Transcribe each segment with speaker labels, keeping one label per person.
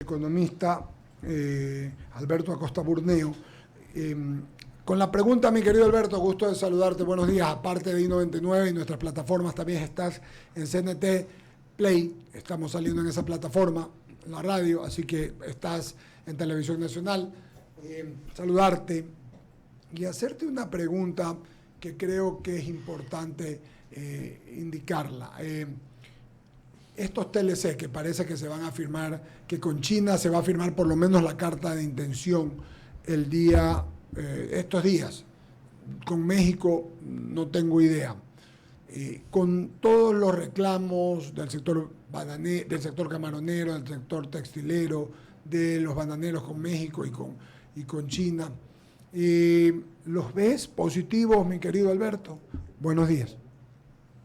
Speaker 1: Economista Alberto Acosta Burneo. Con la pregunta, mi querido Alberto, gusto de saludarte, buenos días. Aparte de I99 y nuestras plataformas, también estás en CNT Play, estamos saliendo en esa plataforma, en la radio, así que estás en Televisión Nacional. Saludarte y hacerte una pregunta que creo que es importante indicarla. Estos TLC que parece que se van a firmar, que con China se va a firmar por lo menos la carta de intención estos días. Con México no tengo idea. Con todos los reclamos del sector del sector camaronero, del sector textilero, de los bananeros con México y con China, ¿los ves positivos, mi querido Alberto? Buenos días.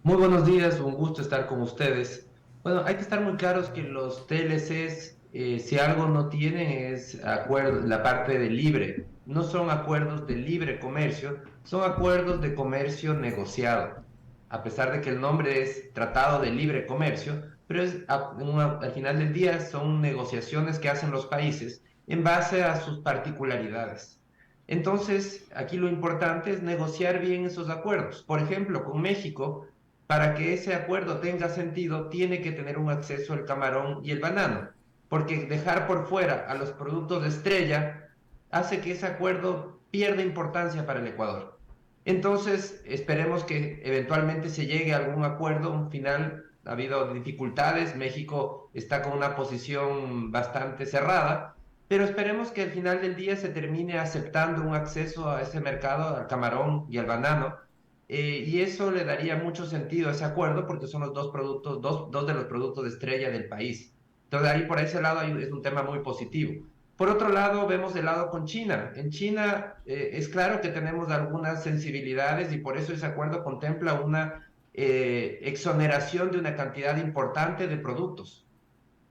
Speaker 2: Muy buenos días, un gusto estar con ustedes. Bueno, hay que estar muy claros que los TLCs, si algo no tienen es acuerdo, la parte de libre. No son acuerdos de libre comercio, son acuerdos de comercio negociado. A pesar de que el nombre es Tratado de Libre Comercio, pero al final del día son negociaciones que hacen los países en base a sus particularidades. Entonces, aquí lo importante es negociar bien esos acuerdos. Por ejemplo, con México, para que ese acuerdo tenga sentido, tiene que tener un acceso al camarón y el banano, porque dejar por fuera a los productos de estrella hace que ese acuerdo pierda importancia para el Ecuador. Entonces, esperemos que eventualmente se llegue a algún acuerdo, un final. Ha habido dificultades, México está con una posición bastante cerrada, pero esperemos que al final del día se termine aceptando un acceso a ese mercado, al camarón y al banano, y eso le daría mucho sentido a ese acuerdo porque son los dos productos, dos de los productos de estrella del país. Entonces, ahí por ese lado es un tema muy positivo. Por otro lado, vemos el lado con China. En China es claro que tenemos algunas sensibilidades y por eso ese acuerdo contempla una exoneración de una cantidad importante de productos.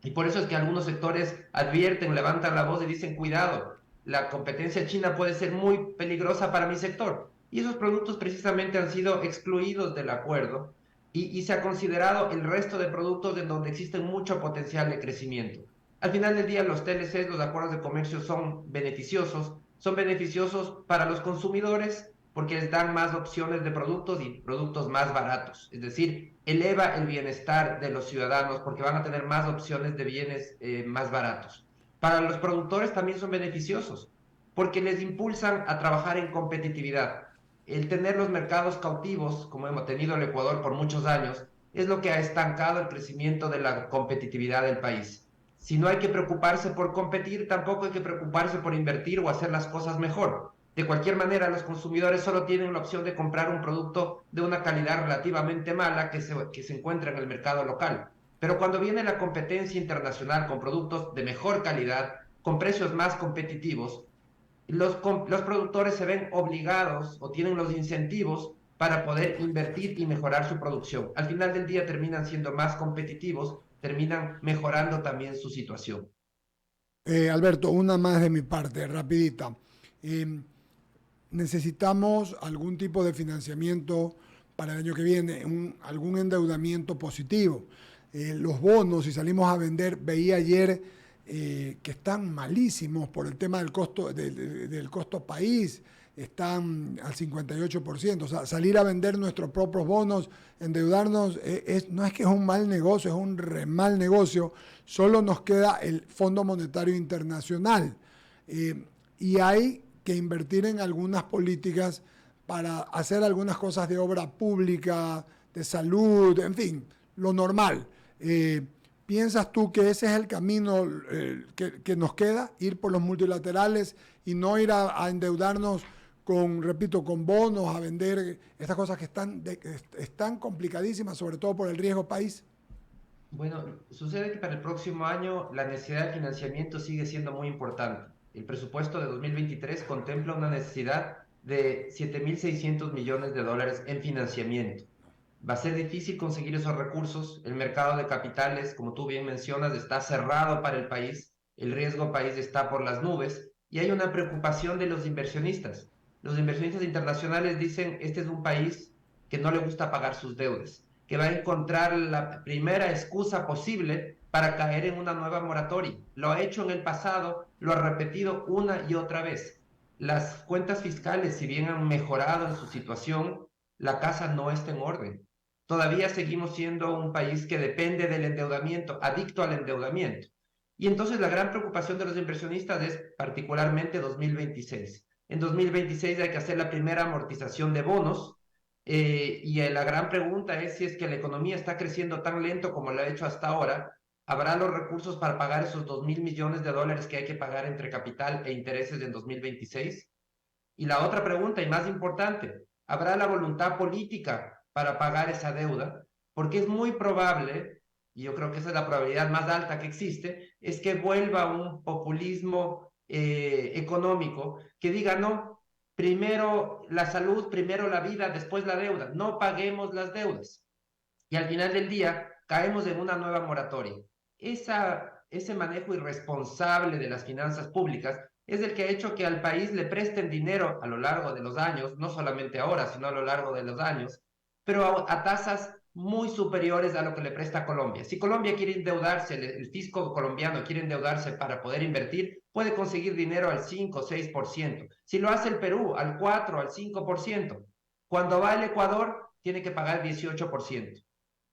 Speaker 2: Y por eso es que algunos sectores advierten, levantan la voz y dicen, cuidado, la competencia china puede ser muy peligrosa para mi sector. Y esos productos precisamente han sido excluidos del acuerdo y se ha considerado el resto de productos en donde existe mucho potencial de crecimiento. Al final del día, los TLCs, los acuerdos de comercio, son beneficiosos para los consumidores porque les dan más opciones de productos y productos más baratos. Es decir, eleva el bienestar de los ciudadanos porque van a tener más opciones de bienes más baratos. Para los productores también son beneficiosos porque les impulsan a trabajar en competitividad. El tener los mercados cautivos, como hemos tenido el Ecuador por muchos años, es lo que ha estancado el crecimiento de la competitividad del país. Si no hay que preocuparse por competir, tampoco hay que preocuparse por invertir o hacer las cosas mejor. De cualquier manera, los consumidores solo tienen la opción de comprar un producto de una calidad relativamente mala que se encuentra en el mercado local. Pero cuando viene la competencia internacional con productos de mejor calidad, con precios más competitivos, los productores se ven obligados o tienen los incentivos para poder invertir y mejorar su producción. Al final del día terminan siendo más competitivos, terminan mejorando también su situación.
Speaker 1: Alberto, una más de mi parte, rapidita. Necesitamos algún tipo de financiamiento para el año que viene, algún endeudamiento positivo. Los bonos, si salimos a vender, veía ayer que están malísimos por el tema del costo, del costo país, están al 58%. O sea, salir a vender nuestros propios bonos, endeudarnos, no es que es un mal negocio, es un re mal negocio. Solo nos queda el Fondo Monetario Internacional. Y hay que invertir en algunas políticas para hacer algunas cosas de obra pública, de salud, en fin, lo normal. ¿Piensas tú que ese es el camino que nos queda, ir por los multilaterales y no ir a endeudarnos repito, con bonos, a vender estas cosas que están complicadísimas, sobre todo por el riesgo país?
Speaker 2: Bueno, sucede que para el próximo año la necesidad de financiamiento sigue siendo muy importante. El presupuesto de 2023 contempla una necesidad de 7.600 millones de dólares en financiamiento. Va a ser difícil conseguir esos recursos. El mercado de capitales, como tú bien mencionas, está cerrado para el país. El riesgo país está por las nubes y hay una preocupación de los inversionistas. Los inversionistas internacionales dicen, este es un país que no le gusta pagar sus deudas, que va a encontrar la primera excusa posible para caer en una nueva moratoria. Lo ha hecho en el pasado, lo ha repetido una y otra vez. Las cuentas fiscales, si bien han mejorado en su situación, la casa no está en orden. Todavía seguimos siendo un país que depende del endeudamiento, adicto al endeudamiento. Y entonces la gran preocupación de los inversionistas es particularmente 2026. En 2026 hay que hacer la primera amortización de bonos, la gran pregunta es si es que la economía está creciendo tan lento como lo ha hecho hasta ahora, ¿habrá los recursos para pagar esos $2.000 millones que hay que pagar entre capital e intereses en 2026? Y la otra pregunta, y más importante, ¿habrá la voluntad política para pagar esa deuda? Porque es muy probable, y yo creo que esa es la probabilidad más alta que existe, es que vuelva un populismo económico que diga, no, primero la salud, primero la vida, después la deuda, no paguemos las deudas. Y al final del día caemos en una nueva moratoria. Ese manejo irresponsable de las finanzas públicas es el que ha hecho que al país le presten dinero a lo largo de los años, no solamente ahora, sino a lo largo de los años, pero a tasas muy superiores a lo que le presta Colombia. Si Colombia quiere endeudarse, el fisco colombiano quiere endeudarse para poder invertir, puede conseguir dinero al 5 o 6%. Si lo hace el Perú, al 4, al 5%. Cuando va el Ecuador, tiene que pagar 18%.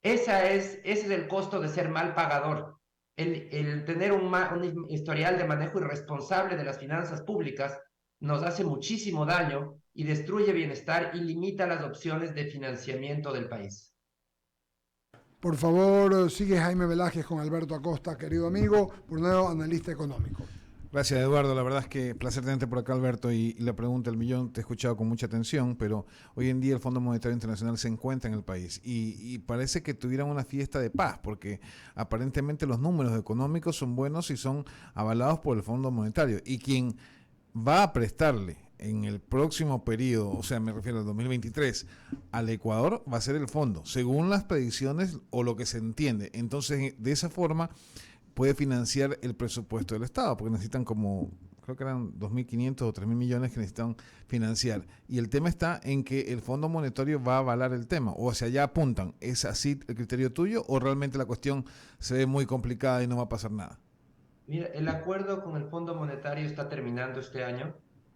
Speaker 2: Ese es el costo de ser mal pagador. El tener un historial de manejo irresponsable de las finanzas públicas nos hace muchísimo daño y destruye bienestar y limita las opciones de financiamiento del país.
Speaker 1: Por favor, sigue Jaime Velázquez con Alberto Acosta, querido amigo, por nuevo analista económico.
Speaker 3: Gracias, Eduardo. La verdad es que placer tenerte por acá, Alberto. Y la pregunta del millón te he escuchado con mucha atención, pero hoy en día el Fondo Monetario Internacional se encuentra en el país y parece que tuvieran una fiesta de paz, porque aparentemente los números económicos son buenos y son avalados por el Fondo Monetario. Y quien va a prestarle en el próximo periodo, o sea, me refiero al 2023, al Ecuador va a ser el fondo, según las predicciones o lo que se entiende. Entonces, de esa forma puede financiar el presupuesto del Estado, porque necesitan como, creo que eran 2.500 o 3.000 millones que necesitan financiar. Y el tema está en que el Fondo Monetario va a avalar el tema, o hacia allá apuntan. ¿Es así el criterio tuyo o realmente la cuestión se ve muy complicada y no va a pasar nada?
Speaker 2: Mira, el acuerdo con el Fondo Monetario está terminando este año.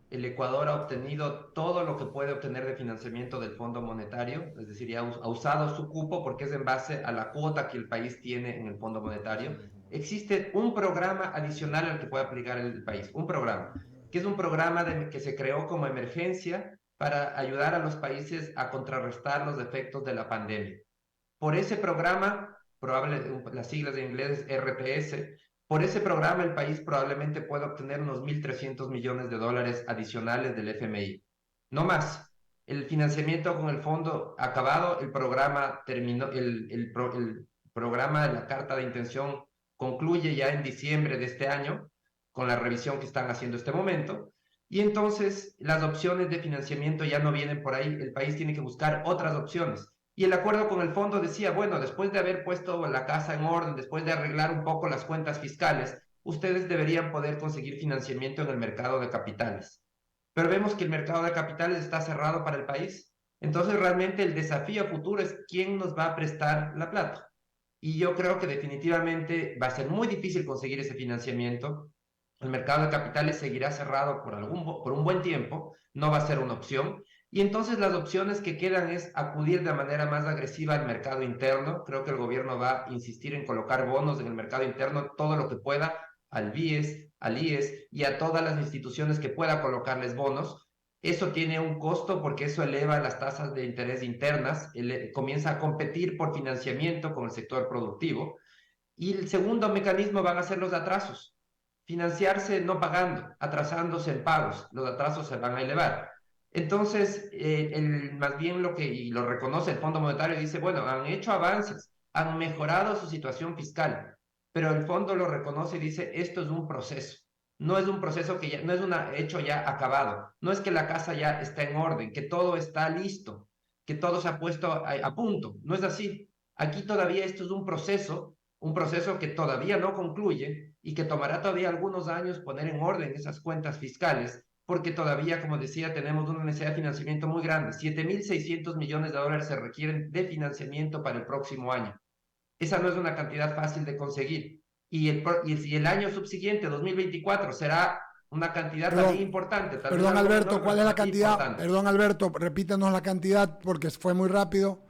Speaker 2: El Ecuador ha obtenido todo lo que puede obtener de financiamiento del Fondo Monetario, es decir, ya ha usado su cupo porque es en base a la cuota que el país tiene en el Fondo Monetario. Existe un programa adicional al que puede aplicar el país, un programa, que es un programa que se creó como emergencia para ayudar a los países a contrarrestar los efectos de la pandemia. Por ese programa, las siglas en inglés es RPS, por ese programa el país probablemente pueda obtener unos 1.300 millones de dólares adicionales del FMI. No más. El financiamiento con el fondo acabado, el programa terminó, el programa de la carta de intención concluye ya en diciembre de este año, con la revisión que están haciendo este momento, y entonces las opciones de financiamiento ya no vienen por ahí, el país tiene que buscar otras opciones. Y el acuerdo con el fondo decía, bueno, después de haber puesto la casa en orden, después de arreglar un poco las cuentas fiscales, ustedes deberían poder conseguir financiamiento en el mercado de capitales. Pero vemos que el mercado de capitales está cerrado para el país. Entonces, realmente el desafío futuro es quién nos va a prestar la plata. Y yo creo que definitivamente va a ser muy difícil conseguir ese financiamiento. El mercado de capitales seguirá cerrado por un buen tiempo, no va a ser una opción. Y entonces las opciones que quedan es acudir de manera más agresiva al mercado interno. Creo que el gobierno va a insistir en colocar bonos en el mercado interno, todo lo que pueda, al BIES, al IES y a todas las instituciones que pueda colocarles bonos. Eso tiene un costo porque eso eleva las tasas de interés internas, comienza a competir por financiamiento con el sector productivo. Y el segundo mecanismo van a ser los atrasos. Financiarse no pagando, atrasándose en pagos, los atrasos se van a elevar. Entonces, más bien y lo reconoce el Fondo Monetario, dice, bueno, han hecho avances, han mejorado su situación fiscal, pero el fondo lo reconoce y dice, esto es un proceso. No es un proceso que ya, no es un hecho ya acabado. No es que la casa ya está en orden, que todo está listo, que todo se ha puesto a punto. No es así. Aquí todavía esto es un proceso que todavía no concluye y que tomará todavía algunos años poner en orden esas cuentas fiscales, porque todavía, como decía, tenemos una necesidad de financiamiento muy grande. 7.600 millones de dólares se requieren de financiamiento para el próximo año. Esa no es una cantidad fácil de conseguir. Y el año subsiguiente, 2024, será una cantidad también
Speaker 1: Perdón,
Speaker 2: importante, tal vez
Speaker 1: perdón
Speaker 2: algo
Speaker 1: Alberto,
Speaker 2: menor,
Speaker 1: ¿cuál
Speaker 2: pero
Speaker 1: es la
Speaker 2: todavía
Speaker 1: cantidad?
Speaker 2: importante.
Speaker 1: Perdón Alberto, repítenos la cantidad porque fue muy rápido.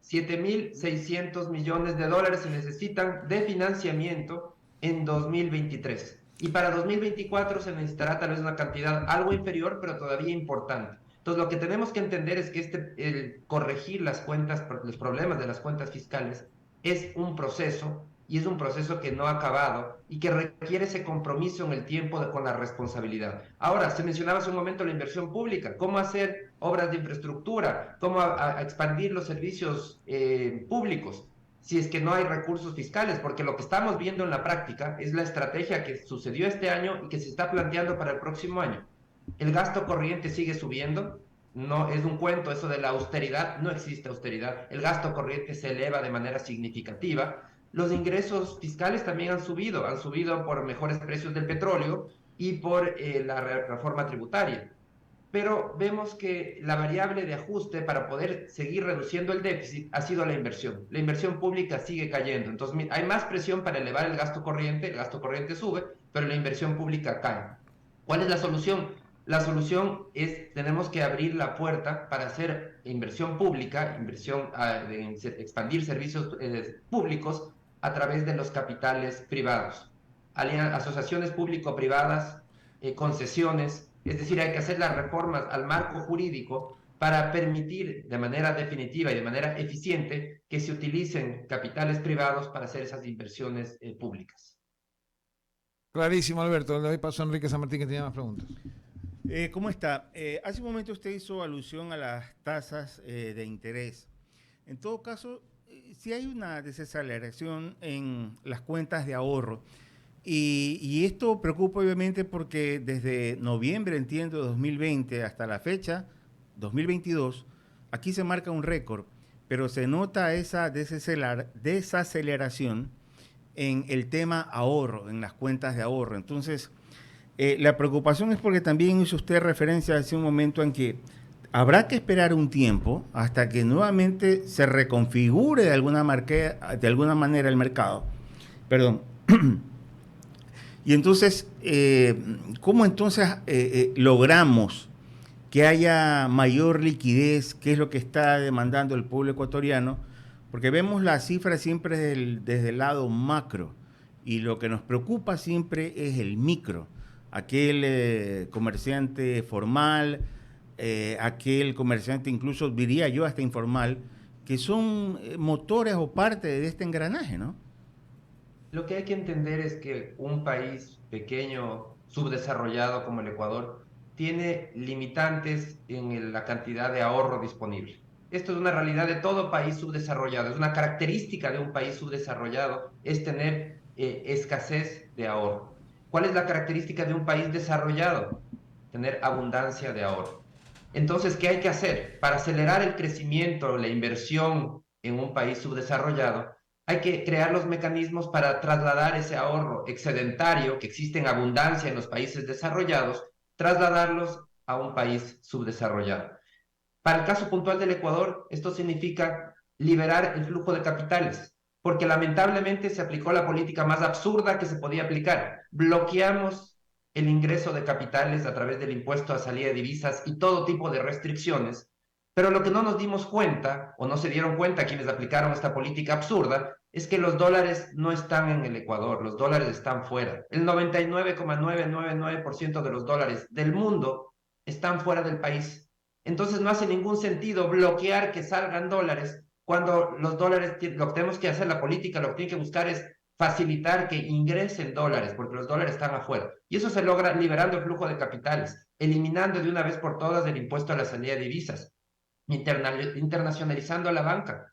Speaker 2: 7.600 millones de dólares se necesitan de financiamiento en 2023. Y para 2024 se necesitará tal vez una cantidad algo inferior, pero todavía importante. Entonces, lo que tenemos que entender es que el corregir las cuentas, los problemas de las cuentas fiscales, es un proceso y es un proceso que no ha acabado y que requiere ese compromiso en el tiempo con la responsabilidad. Ahora, se mencionaba hace un momento la inversión pública, cómo hacer obras de infraestructura, cómo a expandir los servicios públicos, si es que no hay recursos fiscales, porque lo que estamos viendo en la práctica es la estrategia que sucedió este año y que se está planteando para el próximo año. El gasto corriente sigue subiendo, no es un cuento eso de la austeridad, no existe austeridad, el gasto corriente se eleva de manera significativa, los ingresos fiscales también han subido por mejores precios del petróleo y por la reforma tributaria. Pero vemos que la variable de ajuste para poder seguir reduciendo el déficit ha sido la inversión. La inversión pública sigue cayendo, entonces hay más presión para elevar el gasto corriente sube, pero la inversión pública cae. ¿Cuál es la solución? La solución es, tenemos que abrir la puerta para hacer inversión pública, expandir servicios públicos a través de los capitales privados, asociaciones público-privadas, concesiones, es decir, hay que hacer las reformas al marco jurídico para permitir de manera definitiva y de manera eficiente que se utilicen capitales privados para hacer esas inversiones públicas.
Speaker 3: Clarísimo, Alberto. Le doy paso a Enrique San Martín, que tiene más preguntas.
Speaker 4: ¿Cómo está? Hace un momento usted hizo alusión a las tasas de interés. En todo caso, si hay una desaceleración en las cuentas de ahorro, y esto preocupa obviamente porque desde noviembre, entiendo, de 2020 hasta la fecha, 2022, aquí se marca un récord, pero se nota esa desaceleración en el tema ahorro, en las cuentas de ahorro. Entonces, la preocupación es porque también hizo usted referencia hace un momento en que habrá que esperar un tiempo hasta que nuevamente se reconfigure de alguna manera el mercado. Perdón. Y entonces, ¿cómo entonces logramos que haya mayor liquidez? ¿Qué es lo que está demandando el pueblo ecuatoriano? Porque vemos las cifras siempre desde el lado macro y lo que nos preocupa siempre es el micro. Aquel comerciante formal, aquel comerciante incluso diría yo hasta informal, que son motores o parte de este engranaje, ¿no?
Speaker 2: Lo que hay que entender es que un país pequeño, subdesarrollado como el Ecuador, tiene limitantes en la cantidad de ahorro disponible. Esto es una realidad de todo país subdesarrollado, es una característica de un país subdesarrollado, es tener escasez de ahorro. ¿Cuál es la característica de un país desarrollado? Tener abundancia de ahorro. Entonces, ¿qué hay que hacer? Para acelerar el crecimiento, la inversión en un país subdesarrollado, hay que crear los mecanismos para trasladar ese ahorro excedentario que existe en abundancia en los países desarrollados, trasladarlos a un país subdesarrollado. Para el caso puntual del Ecuador, esto significa liberar el flujo de capitales, porque lamentablemente se aplicó la política más absurda que se podía aplicar. Bloqueamos el ingreso de capitales a través del impuesto a salida de divisas y todo tipo de restricciones, pero lo que no nos dimos cuenta, o no se dieron cuenta quienes aplicaron esta política absurda, es que los dólares no están en el Ecuador, los dólares están fuera. El 99,999% de los dólares del mundo están fuera del país. Entonces no hace ningún sentido bloquear que salgan dólares cuando los dólares, lo que tenemos que hacer, la política, lo que tiene que buscar es facilitar que ingresen dólares, porque los dólares están afuera. Y eso se logra liberando el flujo de capitales, eliminando de una vez por todas el impuesto a la salida de divisas, internacionalizando la banca,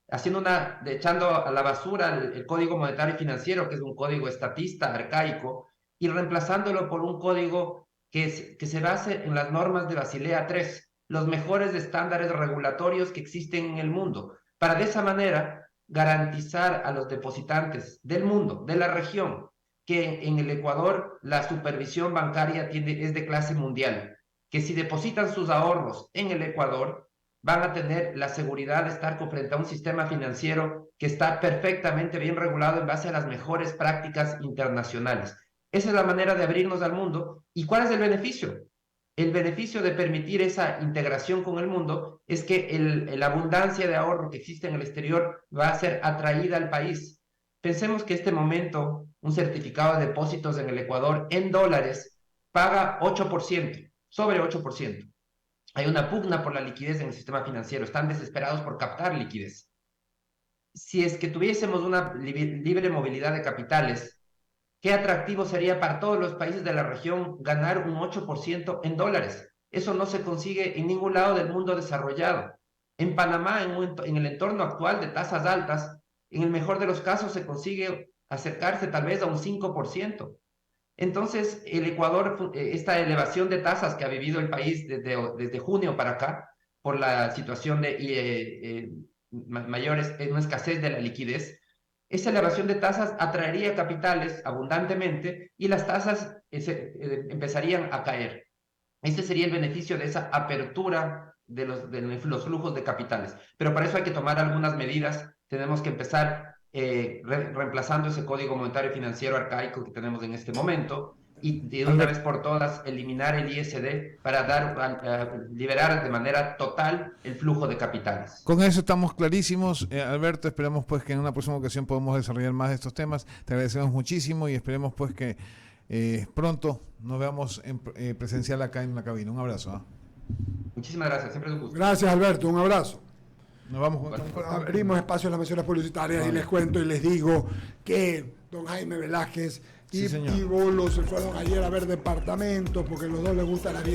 Speaker 2: echando a la basura el Código Monetario y Financiero, que es un código estatista, arcaico, y reemplazándolo por un código que se base en las normas de Basilea III, los mejores estándares regulatorios que existen en el mundo, para de esa manera garantizar a los depositantes del mundo, de la región, que en el Ecuador la supervisión bancaria es de clase mundial, que si depositan sus ahorros en el Ecuador, van a tener la seguridad de estar frente a un sistema financiero que está perfectamente bien regulado en base a las mejores prácticas internacionales. Esa es la manera de abrirnos al mundo. ¿Y cuál es el beneficio? El beneficio de permitir esa integración con el mundo es que la abundancia de ahorro que existe en el exterior va a ser atraída al país. Pensemos que este momento un certificado de depósitos en el Ecuador en dólares paga 8%, sobre 8%. Hay una pugna por la liquidez en el sistema financiero, están desesperados por captar liquidez. Si es que tuviésemos una libre movilidad de capitales, qué atractivo sería para todos los países de la región ganar un 8% en dólares. Eso no se consigue en ningún lado del mundo desarrollado. En Panamá, en el entorno actual de tasas altas, en el mejor de los casos se consigue acercarse tal vez a un 5%. Entonces, el Ecuador, esta elevación de tasas que ha vivido el país desde junio para acá, por la situación de mayores, una escasez de la liquidez, esa elevación de tasas atraería capitales abundantemente y las tasas empezarían a caer. Ese sería el beneficio de esa apertura de los flujos de capitales. Pero para eso hay que tomar algunas medidas. Tenemos que empezar reemplazando ese código monetario y financiero arcaico que tenemos en este momento y de una vez por todas eliminar el ISD para liberar de manera total el flujo de capitales.
Speaker 3: Con eso estamos clarísimos. Alberto, esperamos pues que en una próxima ocasión podamos desarrollar más de estos temas. Te agradecemos muchísimo y esperemos pues que pronto nos veamos en presencial acá en la cabina. Un abrazo.
Speaker 2: Muchísimas gracias, siempre es un gusto.
Speaker 1: Gracias, Alberto, un abrazo.
Speaker 3: Nos vamos con
Speaker 1: Abrimos espacio en las menciones publicitarias y les cuento y les digo que don Jaime Velázquez y Bolo se fueron ayer a ver departamentos porque los dos les gusta la vida.